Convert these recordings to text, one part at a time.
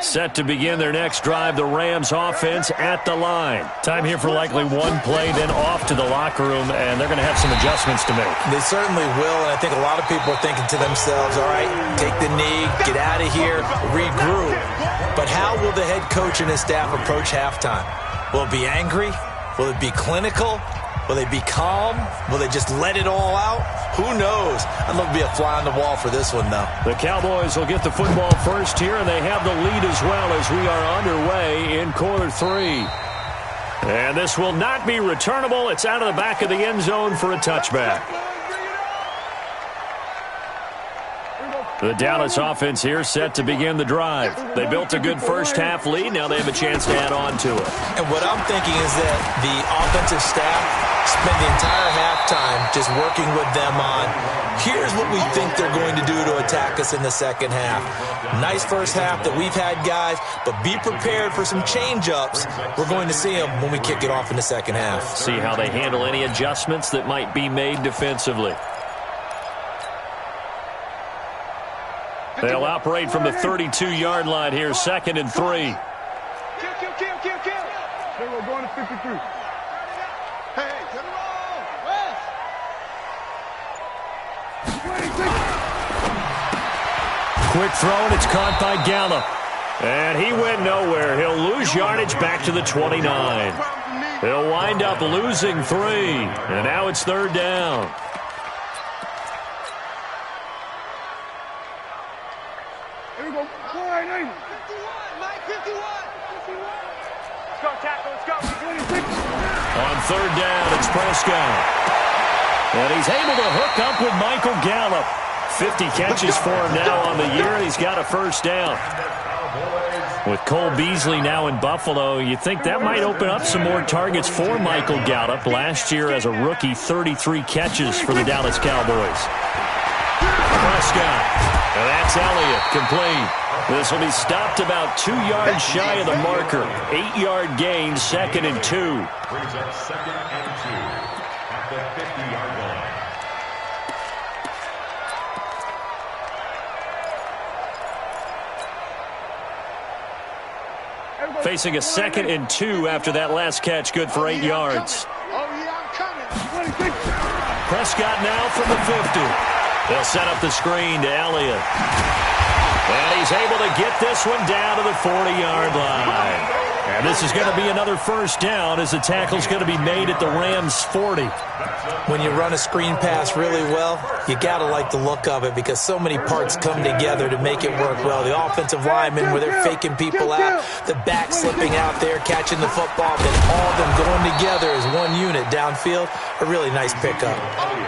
Set to begin their next drive, the Rams offense at the line. Time here for likely one play, then off to the locker room, and they're going to have some adjustments to make. They certainly will, and I think a lot of people are thinking to themselves, all right, take the knee, get out of here, regroup. But how will the head coach and his staff approach halftime? Will it be angry? Will it be clinical? Will they be calm? Will they just let it all out? Who knows? I'd love to be a fly on the wall for this one, though. The Cowboys will get the football first here, and they have the lead as well as we are underway in quarter 3. And this will not be returnable. It's out of the back of the end zone for a touchback. The Dallas offense here set to begin the drive. They built a good first-half lead. Now they have a chance to add on to it. And what I'm thinking is that the offensive staff spend the entire halftime just working with them on, here's what we think they're going to do to attack us in the second half. Nice first half that we've had, guys, but be prepared for some change-ups. We're going to see them when we kick it off in the second half. See how they handle any adjustments that might be made defensively. They'll operate from the 32-yard line here, 2nd and 3. Kill. They will go to 53. Hey, to the roll. West. Quick throw, and it's caught by Gallup. And he went nowhere. He'll lose yardage back to the 29. He'll wind up losing 3. And now it's 3rd down. Here we go. 51, Mike, 51. Let's go, tackle, let's go. 26. On 3rd down, it's Prescott. And he's able to hook up with Michael Gallup. 50 catches for him now on the year. He's got a first down. With Cole Beasley now in Buffalo, you think that might open up some more targets for Michael Gallup. Last year as a rookie, 33 catches for the Dallas Cowboys. Prescott. And that's Elliott, complete. This will be stopped about 2 yards shy of the marker. 8-yard gain, 2nd and 2. Brings up 2nd and 2 at the 50-yard line. Facing a 2nd and 2 after that last catch, good for 8 yards. Prescott now from the 50. They'll set up the screen to Elliott. And he's able to get this one down to the 40-yard line. And this is going to be another first down as the tackle's going to be made at the Rams' 40. When you run a screen pass really well, you got to like the look of it because so many parts come together to make it work well. The offensive linemen where they're faking people out, the back slipping out there, catching the football, then all of them going together as one unit downfield. A really nice pickup.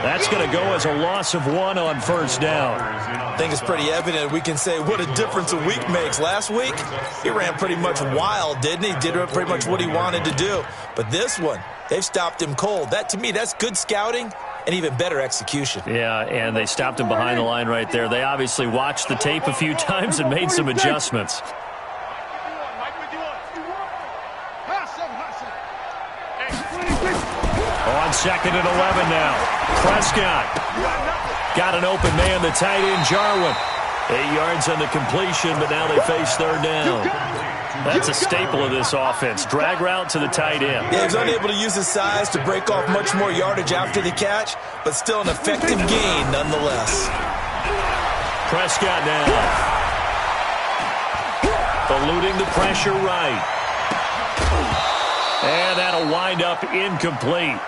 That's going to go as a loss of 1 on first down. I think it's pretty evident. We can say what a difference a week makes. Last week, he ran pretty much wild, didn't he? Did pretty much what he wanted to do. But this one, they've stopped him cold. That, to me, that's good scouting and even better execution. Yeah, and they stopped him behind the line right there. They obviously watched the tape a few times and made some adjustments. On 2nd and 11 now. Prescott got an open man, the tight end, Jarwin. 8 yards on the completion, but now they face 3rd down. That's a staple of this offense. Drag route to the tight end. Yeah, he was unable to use his size to break off much more yardage after the catch, but still an effective gain nonetheless. Prescott now. Eluding the pressure right. And that'll wind up incomplete.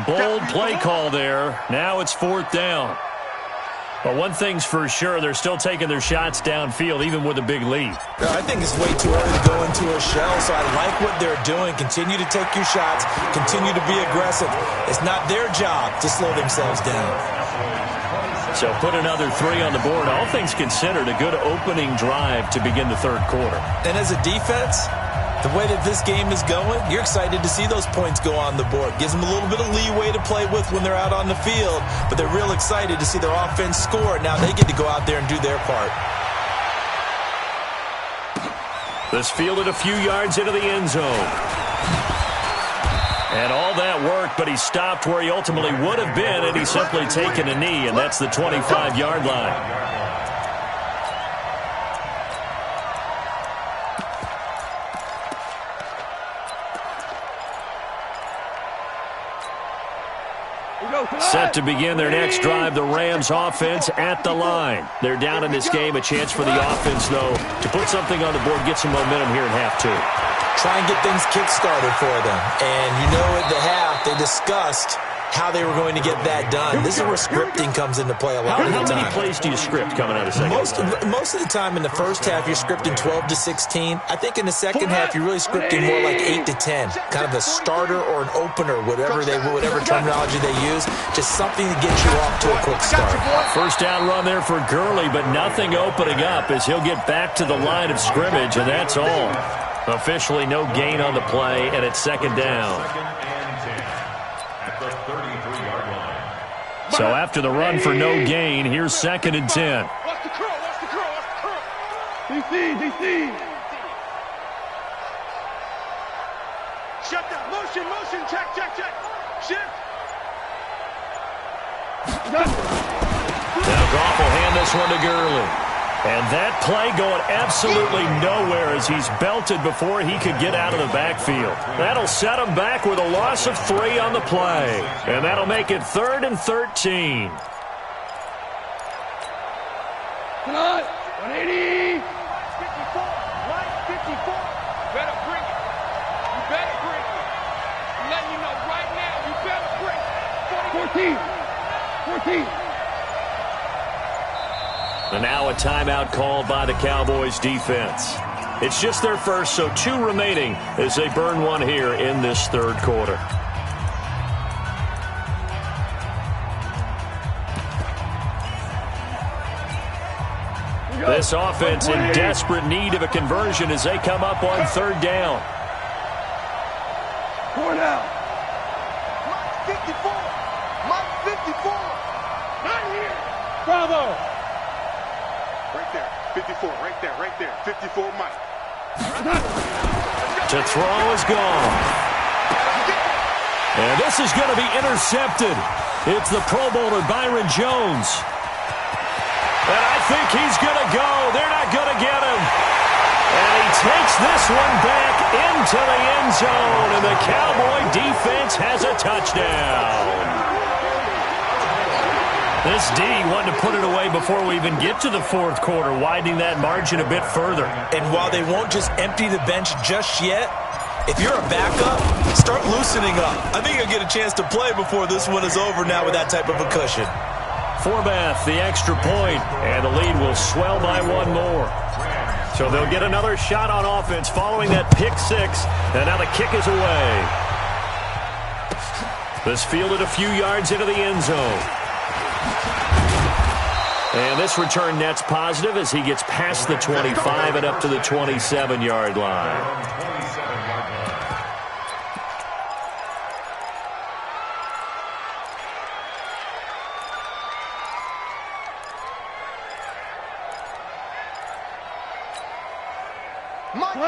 Bold play call there. Now it's 4th down. But one thing's for sure, they're still taking their shots downfield, even with a big lead. I think it's way too early to go into a shell, so I like what they're doing. Continue to take your shots. Continue to be aggressive. It's not their job to slow themselves down. So put another 3 on the board. All things considered, a good opening drive to begin the 3rd quarter. And as a defense, the way that this game is going, you're excited to see those points go on the board. Gives them a little bit of leeway to play with when they're out on the field, but they're real excited to see their offense score. Now they get to go out there and do their part. This fielded a few yards into the end zone. And all that work, but he stopped where he ultimately would have been, and he's simply taken a knee, and that's the 25-yard line. Set to begin their next drive, the Rams offense at the line. They're down in this game. A chance for the offense, though, to put something on the board, get some momentum here in half two. Try and get things kick-started for them. And you know at the half, they discussed how they were going to get that done. This is where scripting comes into play a lot of the time. How many plays do you script coming out of second? Most of the time in the first half, you're scripting 12 to 16. I think in the second half, you're really scripting more like 8 to 10. Kind of a starter or an opener, whatever terminology they use. Just something to get you off to a quick start. First down run there for Gurley, but nothing opening up as he'll get back to the line of scrimmage, and that's all. Officially no gain on the play, and it's second down. So after the run for no gain, here's second and 10. Watch the curl, watch the curl, watch the curl. DC. Shut down. Motion, check. Shift. Now Goff will hand this one to Gurley. And that play going absolutely nowhere as he's belted before he could get out of the backfield. That'll set him back with a loss of 3 on the play. And that'll make it 3rd and 13. Come on. 180. 54. Better bring it. You better bring it. I'm letting you know right now, you better bring it. 14. And now a timeout called by the Cowboys defense. It's just their first, so 2 remaining as they burn one here in this third quarter. This offense in desperate need of a conversion as they come up on third down. 4 down. Mike 54. Not here. Bravo. Right there. 54. Right there. 54, Mike. To throw is gone. And this is going to be intercepted. It's the Pro Bowler Byron Jones. And I think he's going to go. They're not going to get him. And he takes this one back into the end zone. And the Cowboy defense has a touchdown. This D wanted to put it away before we even get to the fourth quarter, widening that margin a bit further. And while they won't just empty the bench just yet, if you're a backup, start loosening up. I think you'll get a chance to play before this one is over now with that type of a cushion. Forbath, the extra point, and the lead will swell by 1 more. So they'll get another shot on offense following that pick 6, and now the kick is away. This fielded a few yards into the end zone. And this return net's positive as he gets past the 25 and up to the 27-yard line.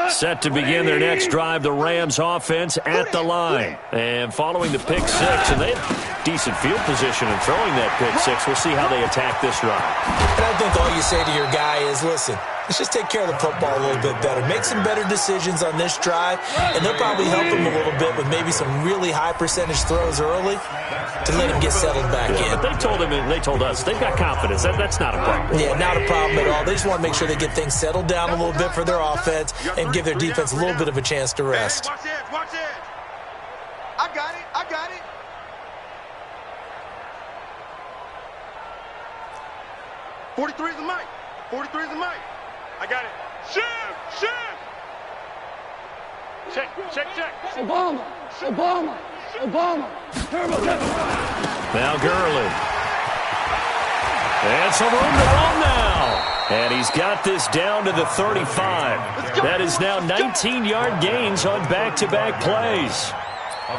Set to begin their next drive, the Rams offense at the line. And following the pick 6, and they have decent field position in throwing that pick 6. We'll see how they attack this drive. And I think all you say to your guy is, listen, let's just take care of the football a little bit better. Make some better decisions on this drive, and they'll probably help him a little bit with maybe some really high percentage throws early to let him get settled back in. But they told him, and they told us, they've got confidence. That's not a problem. Yeah, not a problem at all. They just want to make sure they get things settled down a little bit for their offense and give their defense a little bit of a chance to rest. Watch it. I got it. 43 is the mic. I got it. Shift. Check. Obama. Turbo. Now Gurley. And some room to run now. And he's got this down to the 35. That is now 19-yard gains on back-to-back plays.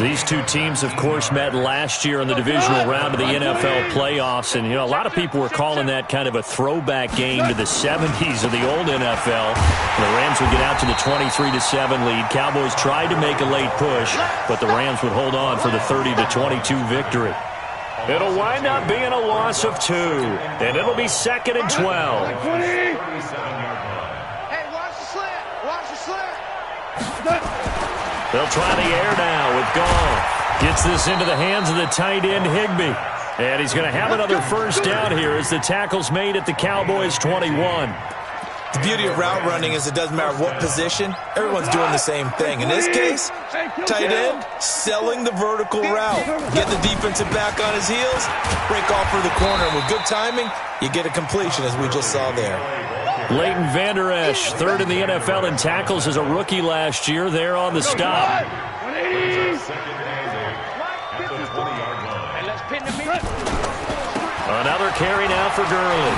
These two teams, of course, met last year in the divisional round of the NFL playoffs. And, a lot of people were calling that kind of a throwback game to the 70s of the old NFL. The Rams would get out to the 23-7 lead. Cowboys tried to make a late push, but the Rams would hold on for the 30-22 victory. It'll wind up being a loss of 2, and it'll be 2nd and 12. Hey, watch the slant. They'll try the air now with Goff. Gets this into the hands of the tight end, Higbee. And he's going to have another first down here as the tackle's made at the Cowboys' 21. The beauty of route running is it doesn't matter what position, everyone's doing the same thing. In this case, tight end, selling the vertical route. Get the defensive back on his heels, break off for the corner. And with good timing, you get a completion, as we just saw there. Leighton Vander Esch, third in the NFL in tackles as a rookie last year, there on the stop. Another carry now for Gurley.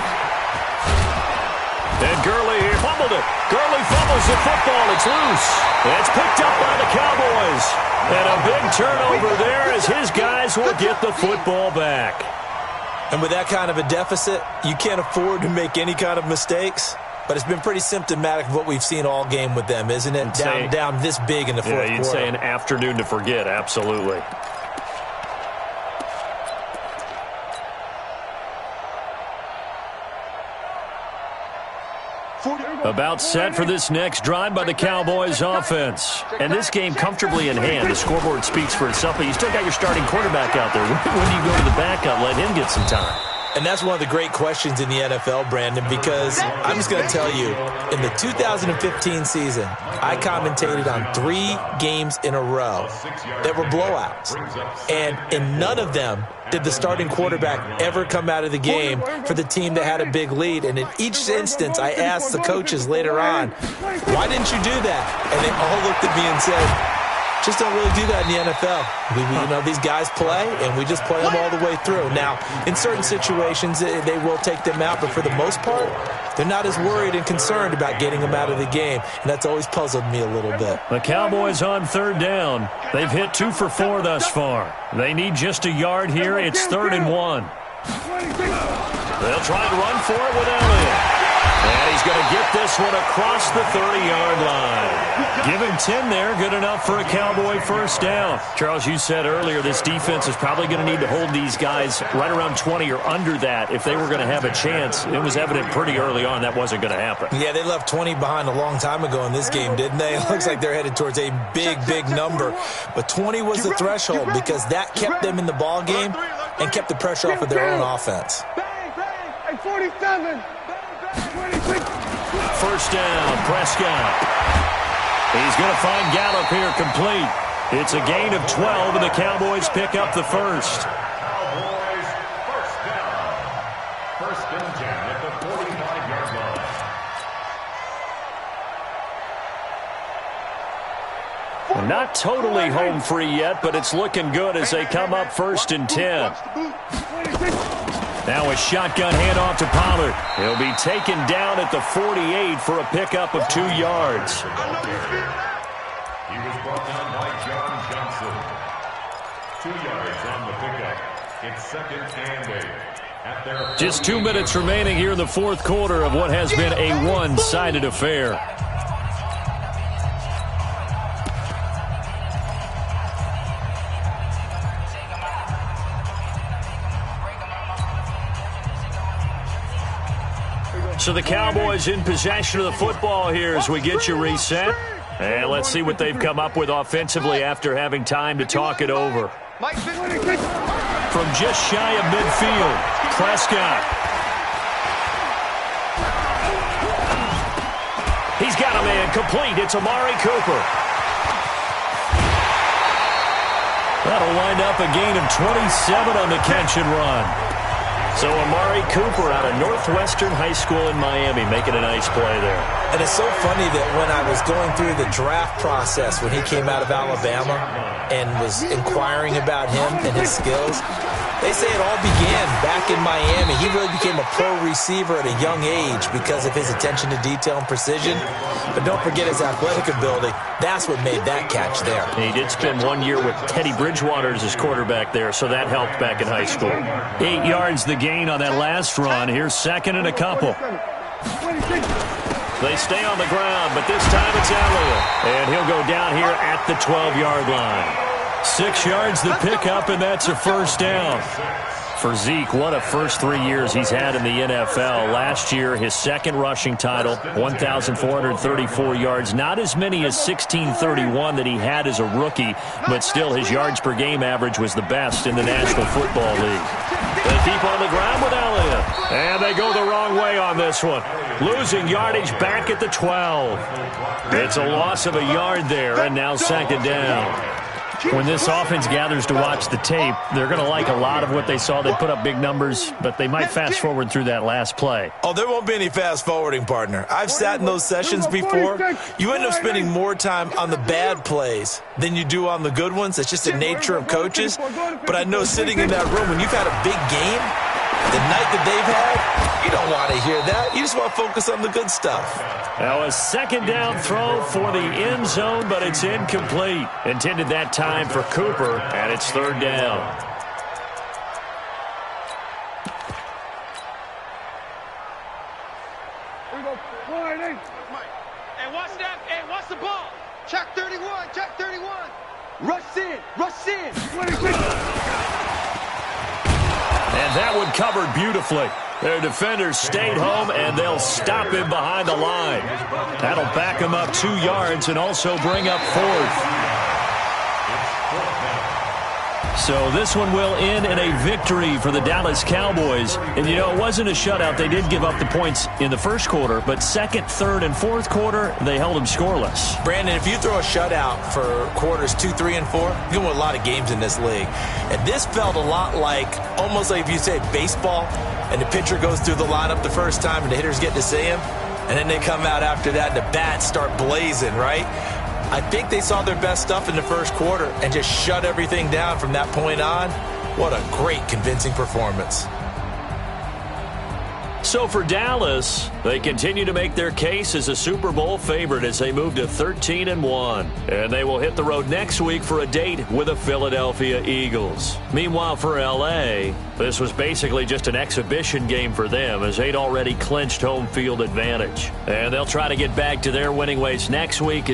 And Gurley here fumbled it. Gurley fumbles the football. It's loose. It's picked up by the Cowboys. And a big turnover there as his guys will get the football back. And with that kind of a deficit, you can't afford to make any kind of mistakes. But it's been pretty symptomatic of what we've seen all game with them, isn't it? Down this big in the fourth quarter. Yeah, you'd say an afternoon to forget. Absolutely. About set for this next drive by the Cowboys offense. And this game comfortably in hand. The scoreboard speaks for itself, but you still got your starting quarterback out there. When do you go to the backup? Let him get some time. And that's one of the great questions in the NFL, Brandon, because I'm just going to tell you, in the 2015 season, I commentated on 3 games in a row that were blowouts. And in none of them did the starting quarterback ever come out of the game for the team that had a big lead. And in each instance, I asked the coaches later on, why didn't you do that? And they all looked at me and said, just don't really do that in the NFL. These guys play, and we just play them all the way through. Now, in certain situations, they will take them out, but for the most part, they're not as worried and concerned about getting them out of the game, and that's always puzzled me a little bit. The Cowboys on third down. They've hit 2 for 4 thus far. They need just a yard here. It's 3rd and 1. They'll try to run for it with Elliott. And he's going to get this one across the 30-yard line. Give him 10 there, good enough for a Cowboy first down. Charles, you said earlier this defense is probably going to need to hold these guys right around 20 or under that if they were going to have a chance. It was evident pretty early on that wasn't going to happen. Yeah, they left 20 behind a long time ago in this game, didn't they? It looks like they're headed towards a big, big number. But 20 was the threshold because that kept them in the ball game and kept the pressure off of their own offense. 47. First down, Prescott. He's going to find Gallup here complete. It's a gain of 12, and the Cowboys pick up the first. Cowboys first down. First and 10 at the 45-yard line. Well, not totally home free yet, but it's looking good as they come up 1st and 10. Now a shotgun handoff to Pollard. He'll be taken down at the 48 for a pickup of 2 yards. He was brought down by John Johnson. 2 yards on the pickup. It's 2nd and 8. At their Just 2 minutes remaining here in the fourth quarter of what has been a one-sided affair. So the Cowboys in possession of the football here as we get you reset. And let's see what they've come up with offensively after having time to talk it over. From just shy of midfield, Prescott. He's got a man complete. It's Amari Cooper. That'll wind up a gain of 27 on the catch and run. So Amari Cooper out of Northwestern High School in Miami making a nice play there. And it's so funny that when I was going through the draft process when he came out of Alabama and was inquiring about him and his skills, they say it all began back in Miami. He really became a pro receiver at a young age because of his attention to detail and precision. But don't forget his athletic ability. That's what made that catch there. He did spend 1 year with Teddy Bridgewater as his quarterback there, so that helped back in high school. 8 yards the gain on that last run. Here's 2nd and a couple. They stay on the ground, but this time it's Elliott. And he'll go down here at the 12-yard line. 6 yards the pickup, and that's a first down. For Zeke, what a first 3 years he's had in the NFL. Last year, his second rushing title, 1,434 yards. Not as many as 1,631 that he had as a rookie, but still his yards per game average was the best in the National Football League. They keep on the ground with Elliott. And they go the wrong way on this one. Losing yardage back at the 12. It's a loss of a yard there, and now second down. When this offense gathers to watch the tape, they're going to like a lot of what they saw. They put up big numbers, but they might fast forward through that last play. Oh, there won't be any fast forwarding, partner. I've sat in those sessions before. You end up spending more time on the bad plays than you do on the good ones. It's just the nature of coaches. But I know sitting in that room, when you've had a big game, the night that they've had, you don't want to hear that. You just want to focus on the good stuff. Now a second down throw for the end zone, but it's incomplete. Intended that time for Cooper, and it's third down. Here we go. Hey, watch that. Hey, watch the ball. Check 31. Check 31. Rush in. Rush in. And that one covered beautifully. Their defenders stayed home, and they'll stop him behind the line. That'll back him up 2 yards and also bring up fourth. So this one will end in a victory for the Dallas Cowboys. And, you know, it wasn't a shutout. They did give up the points in the first quarter, but second, third, and fourth quarter, they held them scoreless. Brandon, if you throw a shutout for quarters 2, 3, and 4, you're going to win a lot of games in this league. And this felt a lot like, almost like if you said baseball, and the pitcher goes through the lineup the first time and the hitters get to see him, and then they come out after that and the bats start blazing, right? I think they saw their best stuff in the first quarter and just shut everything down from that point on. What a great, convincing performance. So for Dallas, they continue to make their case as a Super Bowl favorite as they move to 13-1. And they will hit the road next week for a date with the Philadelphia Eagles. Meanwhile, for L.A., this was basically just an exhibition game for them as they'd already clinched home field advantage. And they'll try to get back to their winning ways next week as